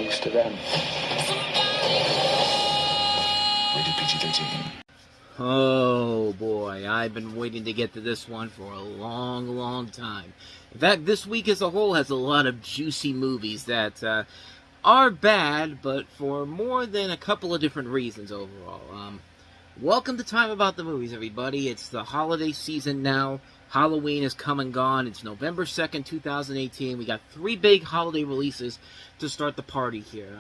belongs to them. Rated PG-13. Oh boy, I've been waiting to get to this one for a long time. In fact, this week as a whole has a lot of juicy movies that are bad, but for more than a couple of different reasons overall. Welcome to Time About the Movies, everybody. It's the holiday season now. Halloween is come and gone. It's November 2nd, 2018. We got 3 big holiday releases to start the party here.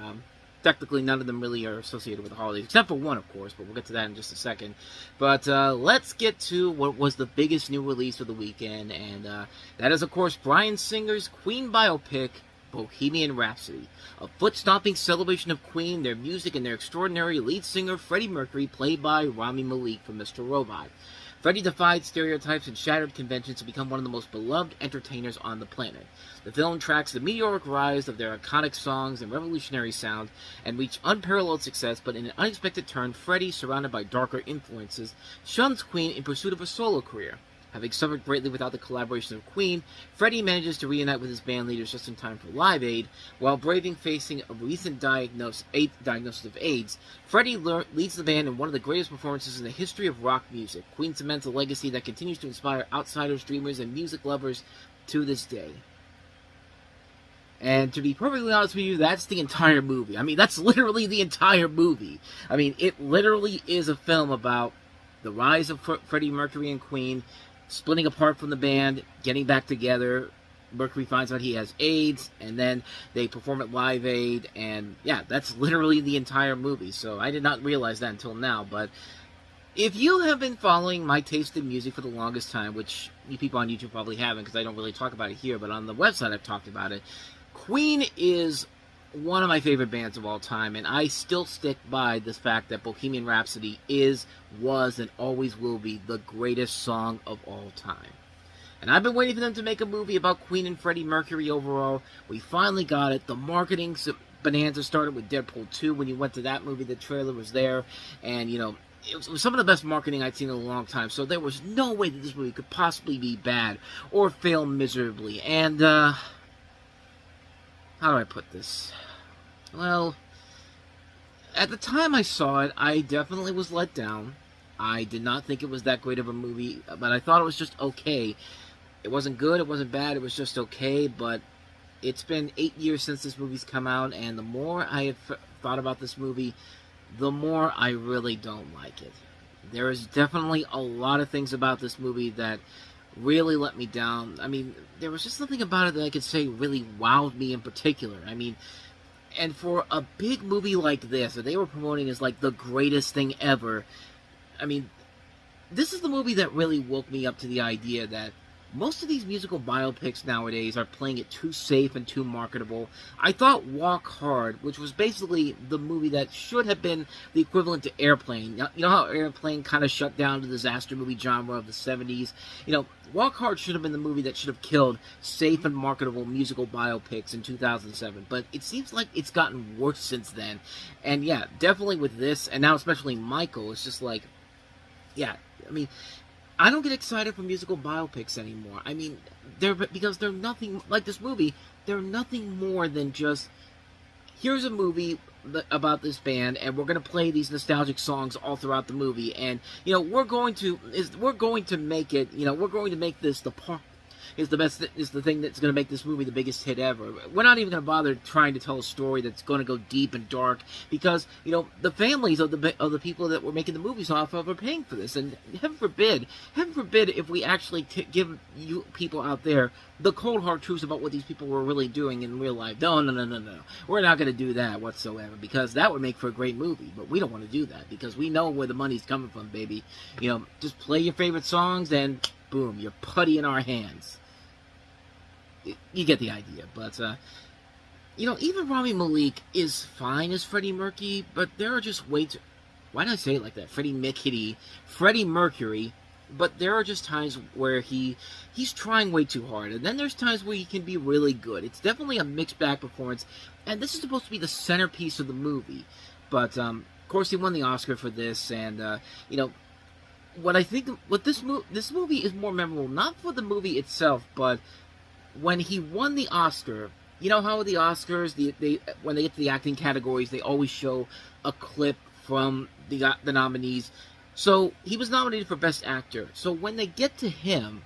Technically, none of them really are associated with the holidays, except for one, of course, but we'll get to that in just a second. But let's get to what was the biggest new release of the weekend, and that is, of course, Bryan Singer's Queen biopic, Bohemian Rhapsody. A foot-stomping celebration of Queen, their music, and their extraordinary lead singer, Freddie Mercury, played by Rami Malek from Mr. Robot. Freddie defied stereotypes and shattered conventions to become one of the most beloved entertainers on the planet. The film tracks the meteoric rise of their iconic songs and revolutionary sound, and reached unparalleled success, but in an unexpected turn, Freddie, surrounded by darker influences, shuns Queen in pursuit of a solo career. Having suffered greatly without the collaboration of Queen, Freddie manages to reunite with his band leaders just in time for Live Aid. While braving facing a recent diagnosis of AIDS, Freddie leads the band in one of the greatest performances in the history of rock music. Queen cements a legacy that continues to inspire outsiders, dreamers, and music lovers to this day. And to be perfectly honest with you, that's the entire movie. I mean, that's literally the entire movie. I mean, it literally is a film about the rise of Freddie Mercury and Queen, splitting apart from the band, getting back together. Mercury finds out he has AIDS, and then they perform at Live Aid, and yeah, that's literally the entire movie. So I did not realize that until now, but if you have been following my taste in music for the longest time, which you people on YouTube probably haven't because I don't really talk about it here, but on the website I've talked about it, Queen is one of my favorite bands of all time, and I still stick by this fact that Bohemian Rhapsody is, was, and always will be the greatest song of all time. And I've been waiting for them to make a movie about Queen and Freddie Mercury overall. We finally got it. The marketing bonanza started with Deadpool 2. When you went to that movie, the trailer was there, and, you know, it was some of the best marketing I'd seen in a long time, so there was no way that this movie could possibly be bad or fail miserably. And, how do I put this? Well, at the time I saw it, I definitely was let down. I did not think it was that great of a movie, but I thought it was just okay. It wasn't good, it wasn't bad, it was just okay, but it's been 8 years since this movie's come out, and the more I have thought about this movie, the more I really don't like it. There is definitely a lot of things about this movie that really let me down. I mean, there was just something about it that I could say really wowed me in particular. I mean, and for a big movie like this, that they were promoting as like the greatest thing ever, I mean, this is the movie that really woke me up to the idea that most of these musical biopics nowadays are playing it too safe and too marketable. I thought Walk Hard, which was basically the movie that should have been the equivalent to Airplane. You know how Airplane kind of shut down the disaster movie genre of the 70s? You know, Walk Hard should have been the movie that should have killed safe and marketable musical biopics in 2007. But it seems like it's gotten worse since then. And yeah, definitely with this, and now especially Michael, it's just like, yeah, I mean, I don't get excited for musical biopics anymore. I mean, because they're nothing, like this movie, they're nothing more than just, here's a movie about this band, and we're going to play these nostalgic songs all throughout the movie, and, you know, we're going to make it, you know, we're going to make this is the thing that's going to make this movie the biggest hit ever. We're not even going to bother trying to tell a story that's going to go deep and dark because, you know, the families of the people that we're making the movies off of are paying for this. And heaven forbid if we actually give you people out there the cold hard truths about what these people were really doing in real life. No. We're not going to do that whatsoever because that would make for a great movie. But we don't want to do that because we know where the money's coming from, baby. You know, just play your favorite songs and boom, you're putty in our hands. You get the idea, but, you know, even Rami Malek is fine as Freddie Mercury, but there are just way too... Why did I say it like that? Freddie Mercury, but there are just times where he's trying way too hard, and then there's times where he can be really good. It's definitely a mixed bag performance, and this is supposed to be the centerpiece of the movie, but, of course, he won the Oscar for this, and, you know, this movie is more memorable, not for the movie itself, but when he won the Oscar You know how with the Oscars, they when they get to the acting categories, they always show a clip from the nominees. So he was nominated for Best Actor. So when they get to him,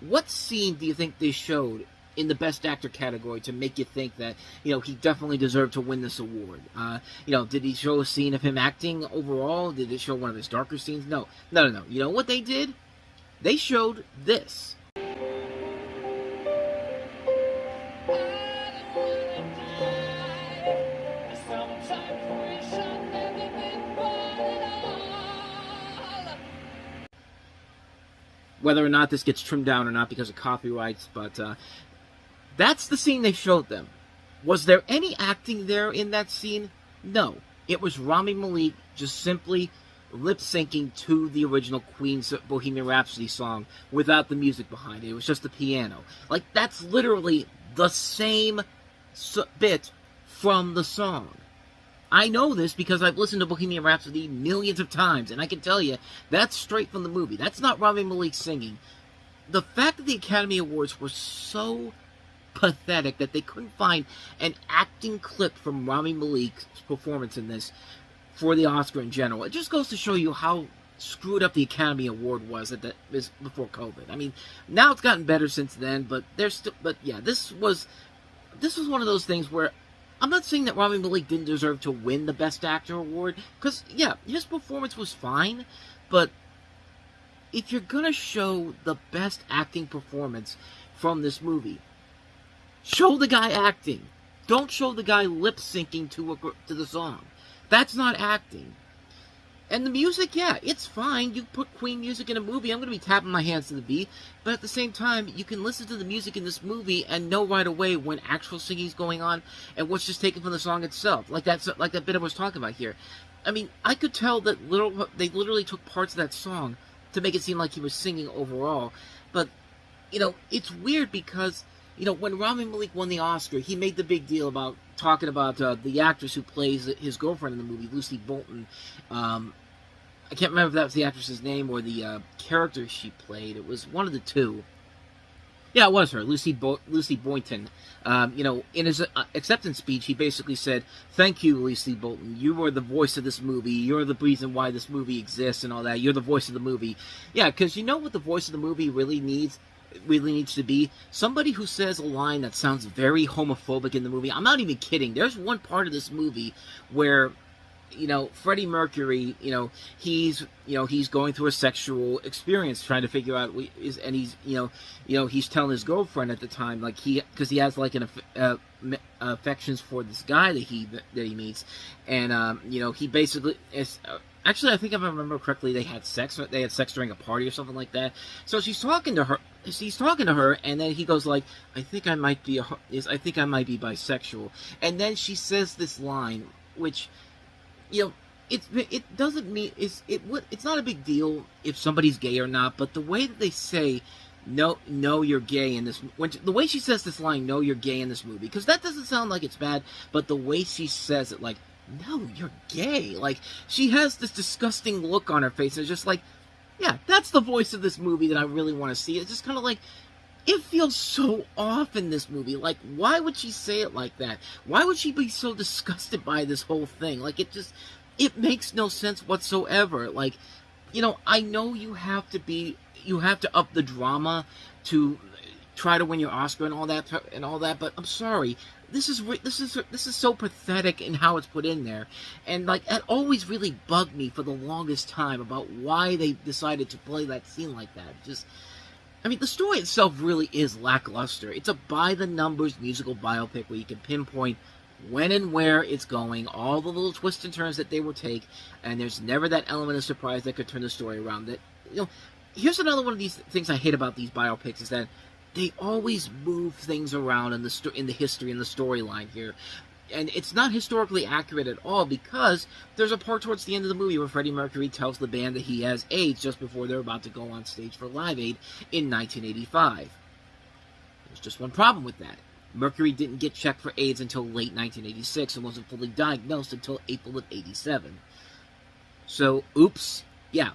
what scene do you think they showed in the Best Actor category to make you think that, he definitely deserved to win this award? Did he show a scene of him acting overall? Did it show one of his darker scenes? No. You know what they did? They showed this. Whether or not this gets trimmed down or not because of copyrights, but that's the scene they showed them. Was there any acting there in that scene? No. It was Rami Malek just simply lip-syncing to the original Queen's Bohemian Rhapsody song without the music behind it. It was just the piano. Like, that's literally the same bit from the song. I know this because I've listened to Bohemian Rhapsody millions of times, and I can tell you, that's straight from the movie. That's not Rami Malek singing. The fact that the Academy Awards were so pathetic that they couldn't find an acting clip from Rami Malek's performance in this for the Oscar in general, it just goes to show you how screwed up the Academy Award was before COVID. I mean, now it's gotten better since then, but this was one of those things where I'm not saying that Rami Malek didn't deserve to win the Best Actor award, because, his performance was fine, but if you're gonna show the best acting performance from this movie, show the guy acting. Don't show the guy lip-syncing to the song. That's not acting. And the music, it's fine. You put Queen music in a movie, I'm going to be tapping my hands to the beat. But at the same time, you can listen to the music in this movie and know right away when actual singing's going on and what's just taken from the song itself. Like that bit I was talking about here. I mean, I could tell that they literally took parts of that song to make it seem like he was singing overall. But, it's weird because, when Rami Malek won the Oscar, he made the big deal about talking about the actress who plays his girlfriend in the movie, Lucy Bolton. I can't remember if that was the actress's name or the character she played. It was one of the two. Yeah, it was her, Lucy Boynton. In his acceptance speech, he basically said, "Thank you, Lucy Bolton. You are the voice of this movie. You're the reason why this movie exists and all that. You're the voice of the movie." Yeah, because you know what the voice of the movie really needs to be? Somebody who says a line that sounds very homophobic in the movie. I'm not even kidding. There's one part of this movie where, Freddie Mercury, he's going through a sexual experience, trying to figure out, and he's telling his girlfriend at the time, like, because he has like an affections for this guy that he meets, and he basically is. Actually, I think if I remember correctly, they had sex during a party or something like that. So she's talking to her, and then he goes like, I think I might be bisexual. And then she says this line, which, it doesn't mean, it's not a big deal if somebody's gay or not, but the way that they say, no, you're gay in this, the way she says this line, no, you're gay in this movie, because that doesn't sound like it's bad, but the way she says it, like, no, you're gay. Like, she has this disgusting look on her face. And it's just like, yeah, that's the voice of this movie that I really want to see. It's just kind of like, it feels so off in this movie. Like, why would she say it like that? Why would she be so disgusted by this whole thing? Like, it makes no sense whatsoever. Like, I know you have to up the drama to try to win your Oscar and all that, but I'm sorry. This is so pathetic in how it's put in there, and like that always really bugged me for the longest time about why they decided to play that scene like that. The story itself really is lackluster. It's a by-the-numbers musical biopic where you can pinpoint when and where it's going, all the little twists and turns that they will take, and there's never that element of surprise that could turn the story around. Here's another one of these things I hate about these biopics is that they always move things around in the history and the storyline here. And it's not historically accurate at all, because there's a part towards the end of the movie where Freddie Mercury tells the band that he has AIDS just before they're about to go on stage for Live Aid in 1985. There's just one problem with that. Mercury didn't get checked for AIDS until late 1986 and wasn't fully diagnosed until April of 87. So, oops. Yeah.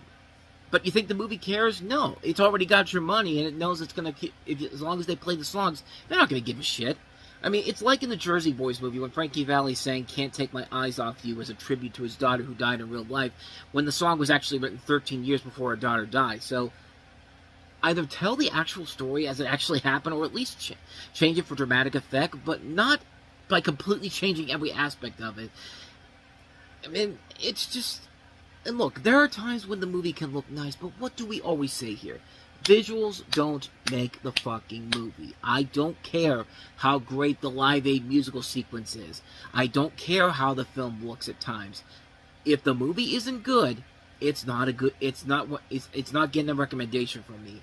But you think the movie cares? No. It's already got your money, and it knows it's going to... As long as they play the songs, they're not going to give a shit. I mean, it's like in the Jersey Boys movie when Frankie Valli sang "Can't Take My Eyes Off You" as a tribute to his daughter who died in real life, when the song was actually written 13 years before her daughter died. So either tell the actual story as it actually happened, or at least change it for dramatic effect, but not by completely changing every aspect of it. I mean, it's just... And look, there are times when the movie can look nice, but what do we always say here? Visuals don't make the fucking movie. I don't care how great the Live Aid musical sequence is. I don't care how the film looks at times. If the movie isn't good, it's not getting a recommendation from me.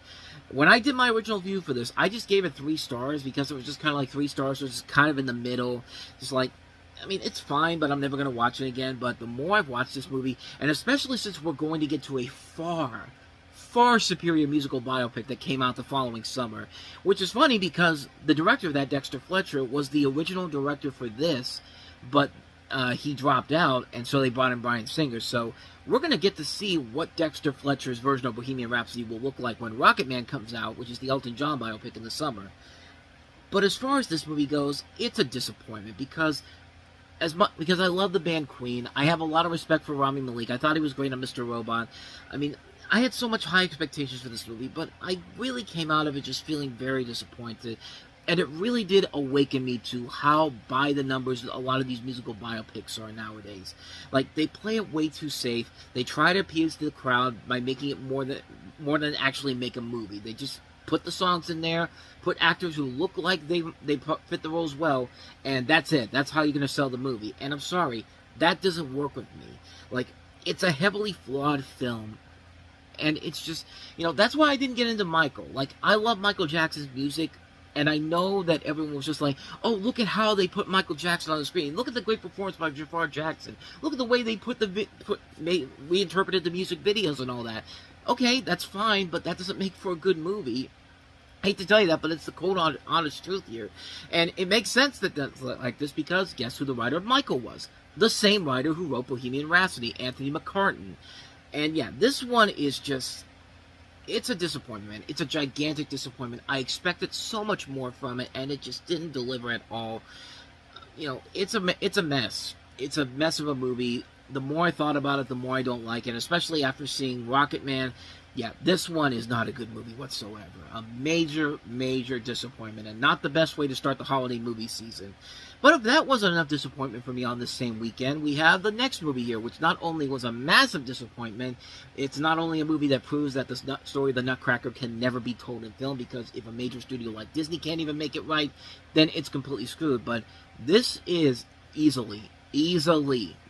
When I did my original review for this, I just gave it 3 stars because it was just kind of like 3 stars, so it's just kind of in the middle. Just like, I mean, it's fine, but I'm never going to watch it again. But the more I've watched this movie, and especially since we're going to get to a far superior musical biopic that came out the following summer, which is funny because the director of that, Dexter Fletcher, was the original director for this, but he dropped out, and so they brought in Bryan Singer. So we're going to get to see what Dexter Fletcher's version of Bohemian Rhapsody will look like when Rocketman comes out, which is the Elton John biopic in the summer. But as far as this movie goes, it's a disappointment because I love the band Queen. I have a lot of respect for Rami Malek. I thought he was great on Mr. Robot. I mean, I had so much high expectations for this movie, but I really came out of it just feeling very disappointed. And it really did awaken me to how by the numbers a lot of these musical biopics are nowadays. Like, they play it way too safe. They try to appease to the crowd by making it more than actually make a movie. They just put the songs in there, put actors who look like they fit the roles well, and that's it. That's how you're going to sell the movie. And I'm sorry, that doesn't work with me. Like, it's a heavily flawed film. And it's just, that's why I didn't get into Michael. Like, I love Michael Jackson's music, and I know that everyone was just like, oh, look at how they put Michael Jackson on the screen. Look at the great performance by Jafar Jackson. Look at the way they reinterpreted the music videos and all that. Okay, that's fine, but that doesn't make for a good movie. I hate to tell you that, but it's the cold, honest truth here. And it makes sense that that's like this because guess who the writer of Michael was? The same writer who wrote Bohemian Rhapsody, Anthony McCartan. And yeah, this one is just... It's a disappointment, man. It's a gigantic disappointment. I expected so much more from it, and it just didn't deliver at all. It's a mess. It's a mess of a movie. The more I thought about it, the more I don't like it, especially after seeing Rocketman. Yeah, this one is not a good movie whatsoever. A major disappointment, and not the best way to start the holiday movie season. But if that wasn't enough disappointment for me on this same weekend, we have the next movie here, which not only was a massive disappointment, it's not only a movie that proves that the story of the Nutcracker can never be told in film, because if a major studio like Disney can't even make it right, then it's completely screwed. But this is easily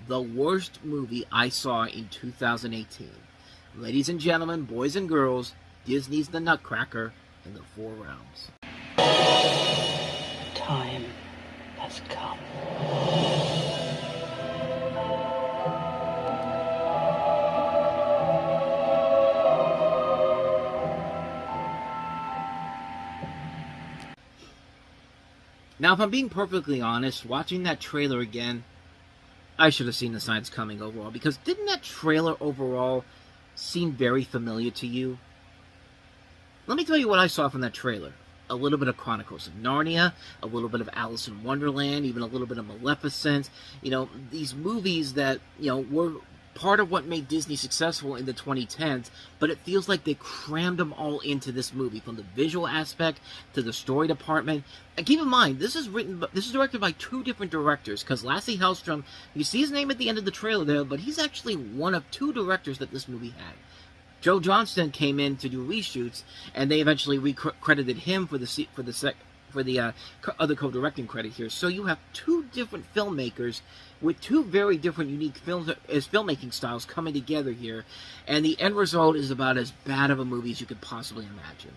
the worst movie I saw in 2018. Ladies and gentlemen, boys and girls, Disney's The Nutcracker in the Four Realms. Time has come. Now, if I'm being perfectly honest, watching that trailer again, I should have seen the signs coming overall, because didn't that trailer overall seem very familiar to you? Let me tell you what I saw from that trailer. A little bit of Chronicles of Narnia, a little bit of Alice in Wonderland, even a little bit of Maleficent. These movies that, were part of what made Disney successful in the 2010s, but it feels like they crammed them all into this movie, from the visual aspect to the story department. And keep in mind, this is directed by 2 different directors, because Lasse Hallström, you see his name at the end of the trailer there, but he's actually one of 2 directors that this movie had. Joe Johnston came in to do reshoots, and they eventually credited him for the other co-directing credit here. So you have 2 different filmmakers with 2 very different, unique filmmaking styles coming together here, and the end result is about as bad of a movie as you could possibly imagine.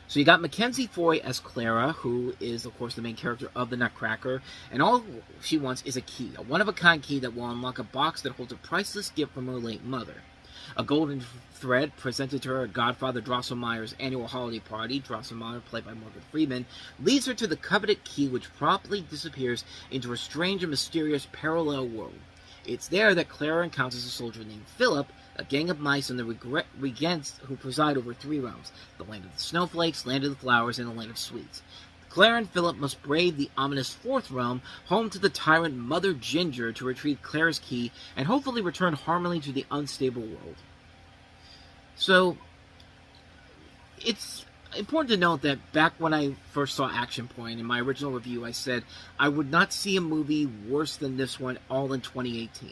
So you got Mackenzie Foy as Clara, who is, of course, the main character of the Nutcracker, and all she wants is a key, a one-of-a-kind key that will unlock a box that holds a priceless gift from her late mother. A golden thread presented to her at Godfather Drosselmeyer's annual holiday party, Drosselmeyer, played by Morgan Freeman, leads her to the coveted key, which promptly disappears into a strange and mysterious parallel world. It's there that Clara encounters a soldier named Philip, a gang of mice, and the regents who preside over 3 realms: the land of the snowflakes, land of the flowers, and the land of sweets. Claire and Philip must brave the ominous Fourth Realm, home to the tyrant Mother Ginger, to retrieve Claire's key and hopefully return harmony to the unstable world. So, it's important to note that back when I first saw Action Point, in my original review, I said I would not see a movie worse than this one all in 2018.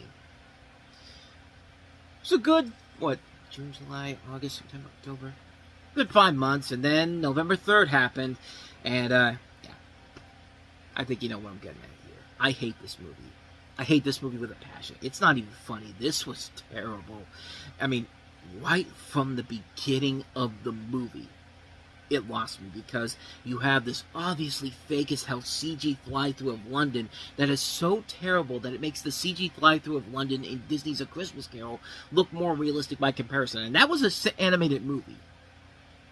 So good, June, July, August, September, October? Good 5 months, and then November 3rd happened, and, yeah. I think you know what I'm getting at here. I hate this movie. I hate this movie with a passion. It's not even funny. This was terrible. I mean, right from the beginning of the movie, it lost me, because you have this obviously fake as hell CG fly-through of London that is so terrible that it makes the CG fly-through of London in Disney's A Christmas Carol look more realistic by comparison. And that was an animated movie.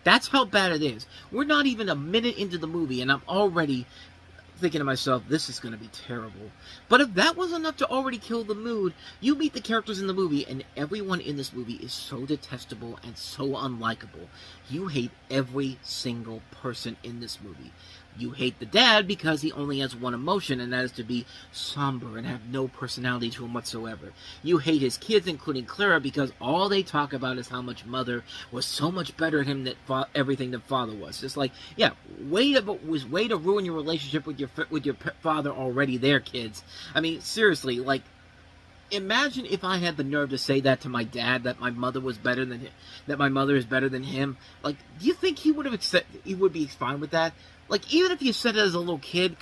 That's how bad it is. We're not even a minute into the movie, and I'm already thinking to myself, this is going to be terrible. But if that was enough to already kill the mood, you meet the characters in the movie, and everyone in this movie is so detestable and so unlikable. You hate every single person in this movie. You hate the dad because he only has one emotion, and that is to be somber and have no personality to him whatsoever. You hate his kids, including Clara, because all they talk about is how much Mother was so much better at him than everything that Father was. It's like, yeah, way to ruin your relationship with your father already there, kids. I mean, seriously, like, imagine if I had the nerve to say that to my dad, that my mother was better than him, that my mother is better than him. Like, do you think he would be fine with that? Like, even if you said it as a little kid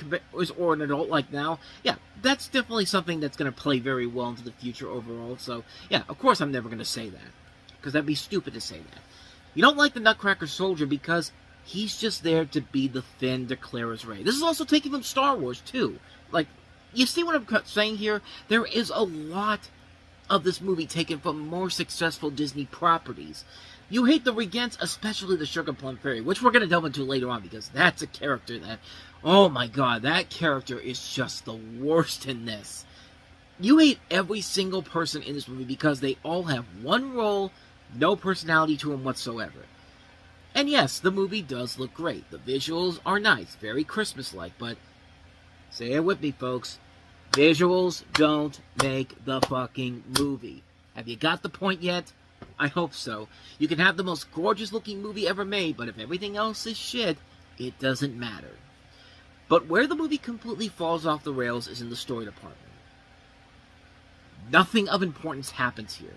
or an adult like now, yeah, that's definitely something that's going to play very well into the future overall. So, yeah, of course I'm never going to say that, because that'd be stupid to say that. You don't like the Nutcracker Soldier because he's just there to be the Finn to Clara's Rey. This is also taken from Star Wars, too. Like, you see what I'm saying here? There is a lot of this movie taken from more successful Disney properties. You hate the Regents, especially the Sugar Plum Fairy, which we're going to delve into later on, because that's a character that, oh my god, that character is just the worst in this. You hate every single person in this movie because they all have one role, no personality to them whatsoever. And yes, the movie does look great. The visuals are nice, very Christmas-like, but say it with me, folks. Visuals don't make the fucking movie. Have you got the point yet? I hope so. You can have the most gorgeous-looking movie ever made, but if everything else is shit, it doesn't matter. But where the movie completely falls off the rails is in the story department. Nothing of importance happens here.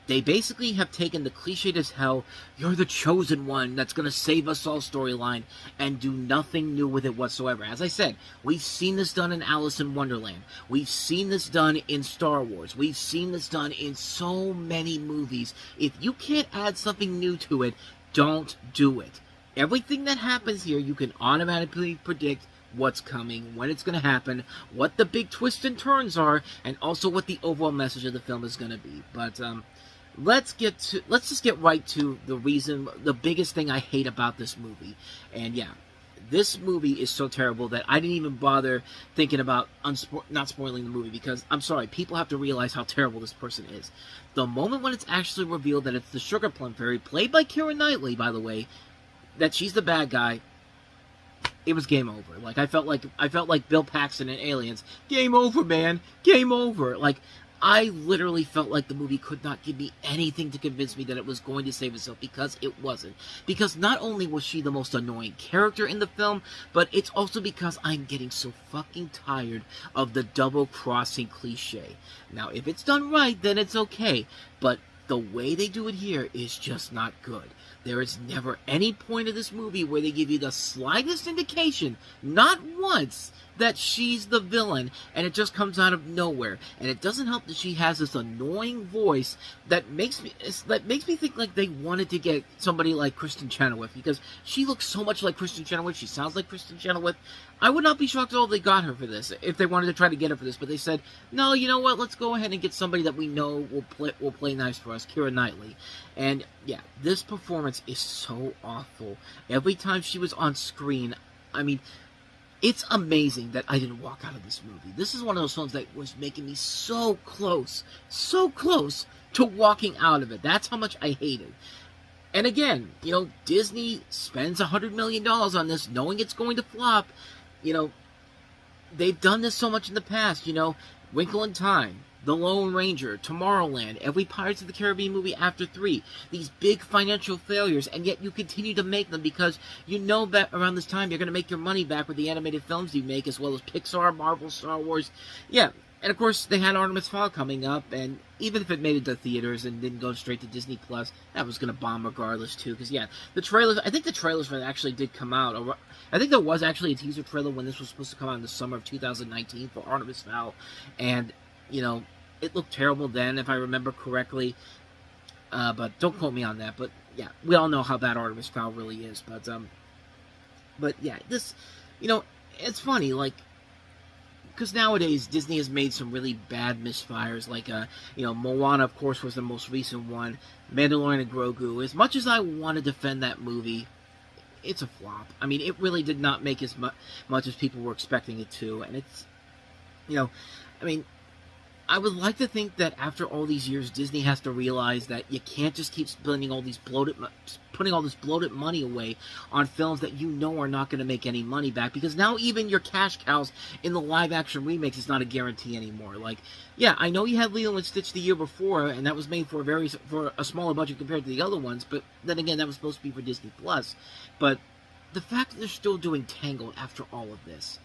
They basically have taken the cliched as hell, you're the chosen one that's going to save us all storyline, and do nothing new with it whatsoever. As I said, we've seen this done in Alice in Wonderland. We've seen this done in Star Wars. We've seen this done in so many movies. If you can't add something new to it, don't do it. Everything that happens here, you can automatically predict what's coming, when it's going to happen, what the big twists and turns are, and also what the overall message of the film is going to be. But, let's just get right to the biggest thing I hate about this movie. And yeah, this movie is so terrible that I didn't even bother thinking about not spoiling the movie, because, I'm sorry, people have to realize how terrible this person is. The moment when it's actually revealed that it's the Sugar Plum Fairy, played by Keira Knightley, by the way, that she's the bad guy, it was game over. Like, I felt like Bill Paxton in Aliens. Game over, man. Game over. Like, I literally felt like the movie could not give me anything to convince me that it was going to save itself, because it wasn't. Because not only was she the most annoying character in the film, but it's also because I'm getting so fucking tired of the double-crossing cliche. Now, if it's done right, then it's okay, but the way they do it here is just not good. There is never any point of this movie where they give you the slightest indication, not once, that she's the villain, and it just comes out of nowhere. And it doesn't help that she has this annoying voice that makes me think like they wanted to get somebody like Kristen Chenoweth, because she looks so much like Kristen Chenoweth. She sounds like Kristen Chenoweth. I would not be shocked at all if they got her for this, if they wanted to try to get her for this. But they said, no, you know what? Let's go ahead and get somebody that we know will play nice for us, Keira Knightley. And yeah, this performance is so awful. Every time she was on screen, I mean, it's amazing that I didn't walk out of this movie. This is one of those films that was making me so close to walking out of it. That's how much I hate it. And again, Disney spends $100 million on this, knowing it's going to flop. They've done this so much in the past. Wrinkle in Time, The Lone Ranger, Tomorrowland, every Pirates of the Caribbean movie after 3. These big financial failures, and yet you continue to make them because you know that around this time you're going to make your money back with the animated films you make, as well as Pixar, Marvel, Star Wars. Yeah, and of course they had Artemis Fowl coming up, and even if it made it to theaters and didn't go straight to Disney Plus, that was going to bomb regardless too. Because the trailers, I think the trailers for it actually did come out. I think there was actually a teaser trailer when this was supposed to come out in the summer of 2019 for Artemis Fowl, and it looked terrible then, if I remember correctly. But don't quote me on that. But yeah, we all know how bad Artemis Fowl really is. But yeah, this, it's funny, because nowadays Disney has made some really bad misfires. Moana, of course, was the most recent one. Mandalorian and Grogu. As much as I want to defend that movie, it's a flop. I mean, it really did not make as much as people were expecting it to, and it's, I would like to think that after all these years, Disney has to realize that you can't just keep putting all this bloated money away on films that are not going to make any money back, because now even your cash cows in the live-action remakes is not a guarantee anymore. I know you had Lilo and Stitch the year before, and that was made for a smaller budget compared to the other ones, but then again, that was supposed to be for Disney Plus. But the fact that they're still doing Tangled after all of this,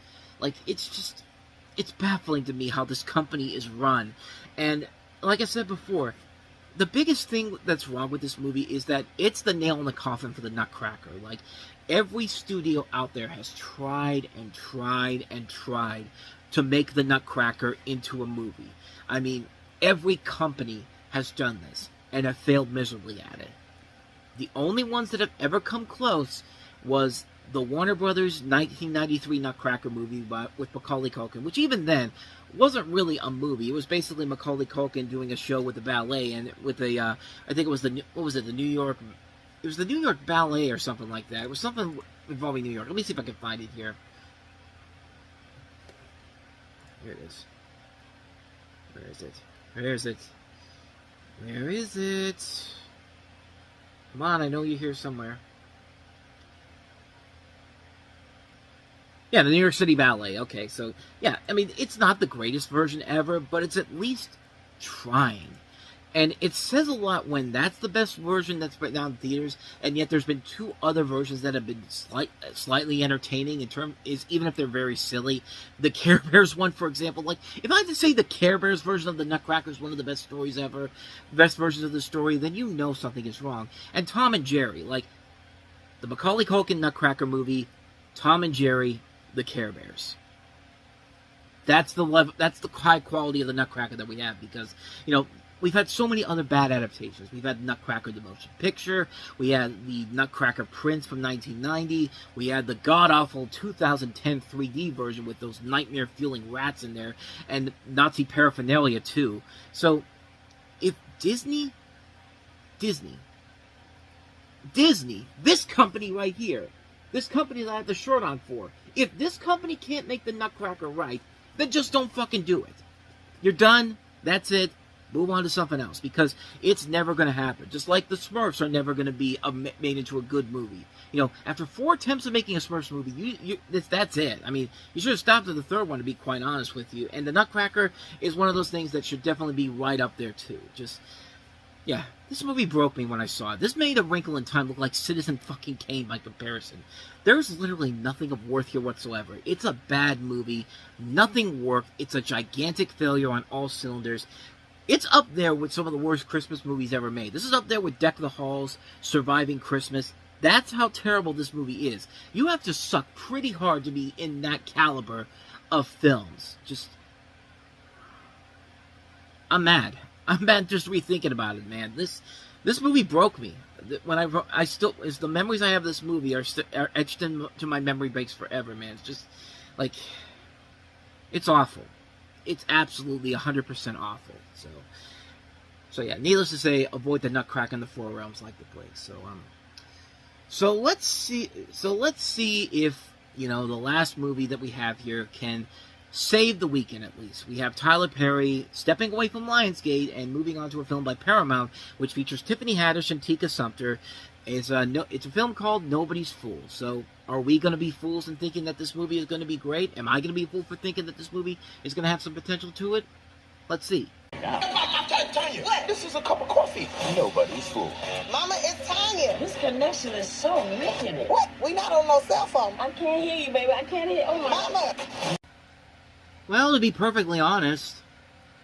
it's baffling to me how this company is run. And like I said before, the biggest thing that's wrong with this movie is that it's the nail in the coffin for the Nutcracker. Every studio out there has tried and tried and tried to make the Nutcracker into a movie. I mean, every company has done this and have failed miserably at it. The only ones that have ever come close was the Warner Brothers 1993 Nutcracker movie with Macaulay Culkin, which even then wasn't really a movie. It was basically Macaulay Culkin doing a show with the ballet, and with I think it was the New York Ballet or something like that. It was something involving New York. Let me see if I can find it here. Here it is. Where is it? Where is it? Where is it? Come on, I know you're here somewhere. Yeah, the New York City Ballet. Okay, so, yeah, I mean, it's not the greatest version ever, but it's at least trying. And it says a lot when that's the best version that's right now in theaters, and yet there's been 2 other versions that have been slightly entertaining even if they're very silly. The Care Bears one, for example, if I had to say the Care Bears version of the Nutcracker is one of the best stories ever, best versions of the story, then something is wrong. And Tom and Jerry, the Macaulay Culkin Nutcracker movie, Tom and Jerry, the Care Bears. That's the level. That's the high quality of the Nutcracker that we have, because we've had so many other bad adaptations. We've had Nutcracker the motion picture. We had the Nutcracker Prince from 1990. We had the god-awful 2010 3D version with those nightmare-fueling rats in there, and Nazi paraphernalia too. So, if Disney, this company right here, this company that I have the short on for, if this company can't make the Nutcracker right, then just don't fucking do it. You're done. That's it. Move on to something else, because it's never going to happen. Just like the Smurfs are never going to be made into a good movie. After 4 attempts of making a Smurfs movie, that's it. I mean, you should have stopped at the 3rd one, to be quite honest with you. And the Nutcracker is one of those things that should definitely be right up there too. Yeah, this movie broke me when I saw it. This made A Wrinkle in Time look like Citizen fucking Kane by comparison. There's literally nothing of worth here whatsoever. It's a bad movie. Nothing worked. It's a gigantic failure on all cylinders. It's up there with some of the worst Christmas movies ever made. This is up there with Deck the Halls, Surviving Christmas. That's how terrible this movie is. You have to suck pretty hard to be in that caliber of films. I'm mad. I'm mad just rethinking about it, man. This movie broke me. When the memories I have of this movie are etched into my memory banks forever, man. It's just, it's awful. It's absolutely 100% awful. So yeah, needless to say, avoid the Nutcracker in the 4 realms like the plague. So let's see if, the last movie that we have here can save the weekend at least. We have Tyler Perry stepping away from Lionsgate and moving on to a film by Paramount, which features Tiffany Haddish and Tika Sumpter. It's it's a film called Nobody's Fool. So, are we going to be fools in thinking that this movie is going to be great? Am I going to be a fool for thinking that this movie is going to have some potential to it? Let's see. Tanya, this is a cup of coffee. Nobody's fool. Mama, it's Tanya. This connection is so weird. What? We not on no cell phone. I can't hear you, baby. I can't hear. Oh my. Mama. Well, to be perfectly honest,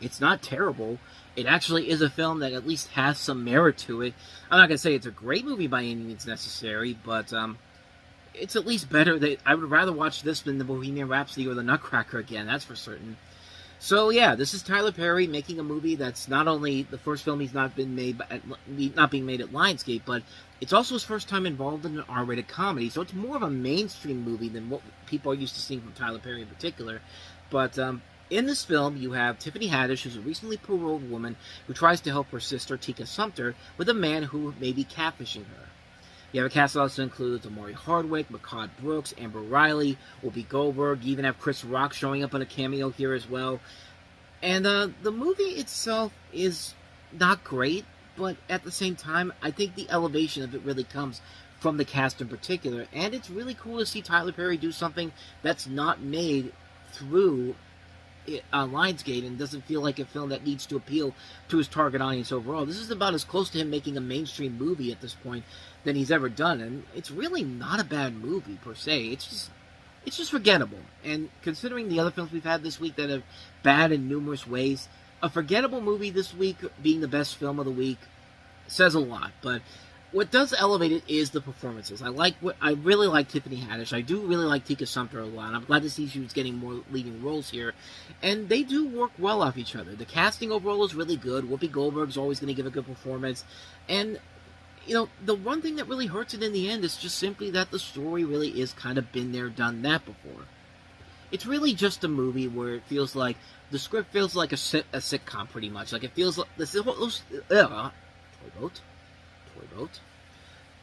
it's not terrible. It actually is a film that at least has some merit to it. I'm not going to say it's a great movie by any means necessary, but it's at least better. I would rather watch this than the Bohemian Rhapsody or the Nutcracker again, that's for certain. So yeah, this is Tyler Perry making a movie that's not only the first film he's not being made at Lionsgate, but it's also his first time involved in an R-rated comedy. So it's more of a mainstream movie than what people are used to seeing from Tyler Perry in particular. But in this film, you have Tiffany Haddish, who's a recently paroled woman who tries to help her sister, Tika Sumpter, with a man who may be catfishing her. You have a cast that also includes Amari Hardwick, Mehcad Brooks, Amber Riley, Whoopi Goldberg. You even have Chris Rock showing up in a cameo here as well. And the movie itself is not great, but at the same time, I think the elevation of it really comes from the cast in particular. And it's really cool to see Tyler Perry do something that's not made through Lionsgate and doesn't feel like a film that needs to appeal to his target audience overall. This is about as close to him making a mainstream movie at this point than he's ever done, and it's really not a bad movie per se. It's just forgettable. And considering the other films we've had this week that are bad in numerous ways, a forgettable movie this week being the best film of the week says a lot. But what does elevate it is the performances. I really like Tiffany Haddish. I do really like Tika Sumpter a lot. I'm glad to see she was getting more leading roles here. And they do work well off each other. The casting overall is really good. Whoopi Goldberg's always going to give a good performance. And, you know, the one thing that really hurts it in the end is just simply that the story really is kind of been there, done that before. It's really just a movie where it feels like the script feels like a sitcom pretty much. Like it feels like Toy Boat.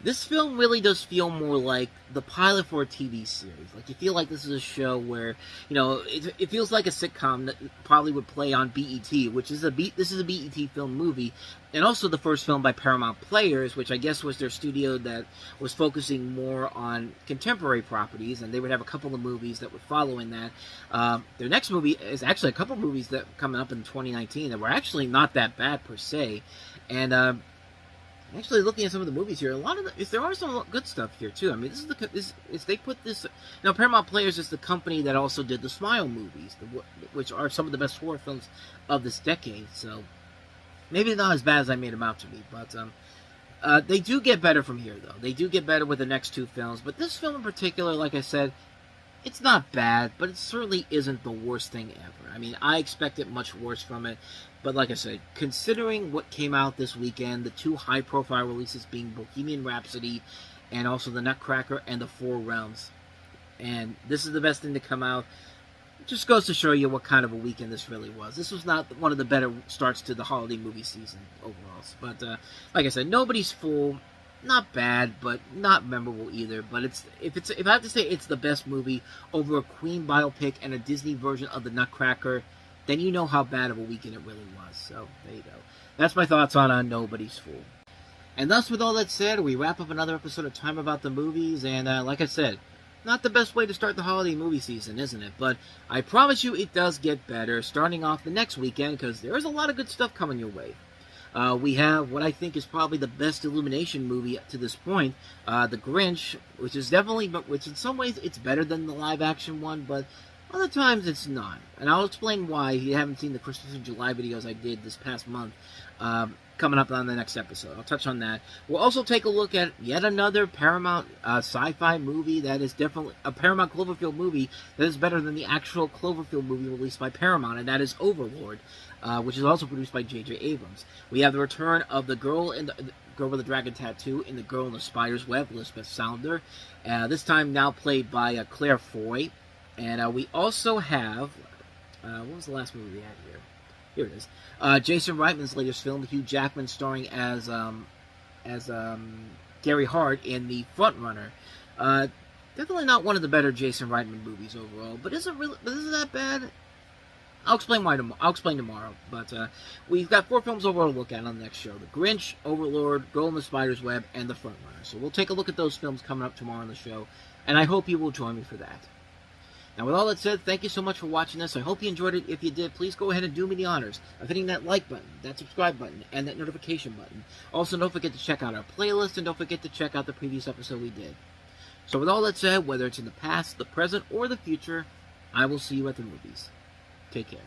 This film really does feel more like the pilot for a TV series. Like, you feel like this is a show where, you know, it feels like a sitcom that probably would play on BET, which is this is a BET film movie, and also the first film by Paramount Players, which I guess was their studio that was focusing more on contemporary properties, and they would have a couple of movies that would follow in that. Their next movie is actually a couple of movies that coming up in 2019 that were actually not that bad per se, and actually, looking at some of the movies here, there are some good stuff here too. I mean, they put this. Now, Paramount Players is the company that also did the Smile movies, which are some of the best horror films of this decade. So maybe not as bad as I made them out to be, but they do get better from here, though. They do get better with the next two films, but this film in particular, like I said, it's not bad, but it certainly isn't the worst thing ever. I mean, I expected much worse from it. But like I said, considering what came out this weekend, the two high-profile releases being Bohemian Rhapsody and also The Nutcracker and The Four Realms, and this is the best thing to come out, it just goes to show you what kind of a weekend this really was. This was not one of the better starts to the holiday movie season overall. But like I said, Nobody's Fool, not bad, but not memorable either. But if I have to say it's the best movie over a Queen biopic and a Disney version of The Nutcracker, then you know how bad of a weekend it really was. So, there you go. That's my thoughts on Nobody's Fool. And thus, with all that said, we wrap up another episode of Time About the Movies, and like I said, not the best way to start the holiday movie season, isn't it? But I promise you it does get better, starting off the next weekend, because there is a lot of good stuff coming your way. We have what I think is probably the best Illumination movie to this point, The Grinch, which in some ways it's better than the live-action one, but other times it's not. And I'll explain why if you haven't seen the Christmas in July videos I did this past month, coming up on the next episode. I'll touch on that. We'll also take a look at yet another Paramount sci-fi movie that is definitely a Paramount Cloverfield movie that is better than the actual Cloverfield movie released by Paramount, and that is Overlord, which is also produced by J.J. Abrams. We have the return of the girl with the dragon tattoo in The Girl in the Spider's Web, Elizabeth Sounder, this time now played by Claire Foy. And we also have, what was the last movie we had here? Here it is. Jason Reitman's latest film, Hugh Jackman starring as Gary Hart in The Front Runner. Definitely not one of the better Jason Reitman movies overall, but is it that bad? I'll explain why tomorrow. I'll explain tomorrow. But we've got 4 films overall to look at on the next show: The Grinch, Overlord, Girl in the Spider's Web, and The Frontrunner. So we'll take a look at those films coming up tomorrow on the show, and I hope you will join me for that. Now, with all that said, thank you so much for watching this. I hope you enjoyed it. If you did, please go ahead and do me the honors of hitting that like button, that subscribe button, and that notification button. Also, don't forget to check out our playlist, and don't forget to check out the previous episode we did. So with all that said, whether it's in the past, the present, or the future, I will see you at the movies. Take care.